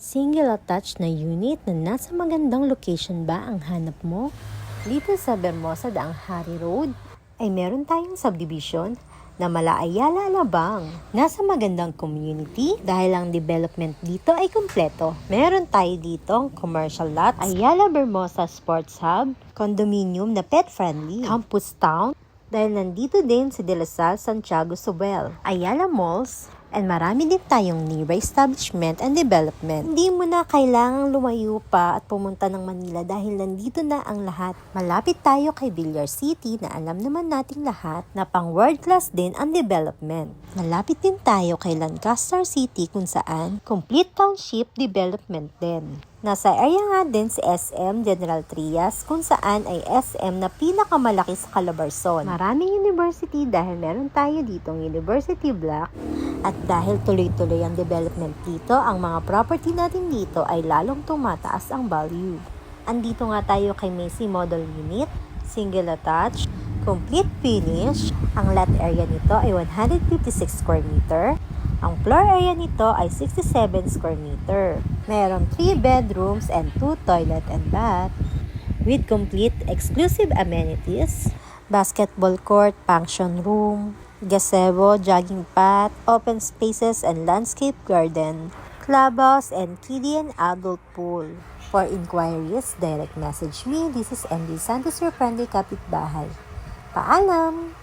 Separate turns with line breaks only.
Single attached na unit na nasa magandang location ba ang hanap mo? Dito sa Bermosa Daang Hari Road ay meron tayong subdivision na mala Ayala Alabang. Nasa magandang community dahil ang development dito ay kumpleto. Meron tayo ditong commercial lots, Ayala Bermosa Sports Hub, condominium na pet friendly, campus town, dahil nandito din si De La Salle Santiago Sobel, Ayala Malls, and marami din tayong nearby establishment and development. Hindi mo na kailangang lumayo pa at pumunta ng Manila dahil nandito na ang lahat. Malapit tayo kay Villar City na alam naman nating lahat na pang world class din ang development. Malapit din tayo kay Lancaster City kung saan complete township development din. Nasa area nga din si SM General Trias kung saan ay SM na pinakamalaki sa Calabarzon. Maraming university dahil meron tayo ditong University Block at dahil tuloy-tuloy ang development dito, ang mga property natin dito ay lalong tumataas ang value. Andito nga tayo kay Macy Model Unit, single attached, complete finish. Ang lot area nito ay 156 square meter. Ang floor area nito ay 67 square meter. Meron 3 bedrooms and 2 toilet and bath with complete exclusive amenities, basketball court, function room, gazebo, jogging path, open spaces and landscape garden, clubhouse and kiddie and adult pool. For inquiries, direct message me. This is MD Santos, your friendly kapitbahay. Paalam!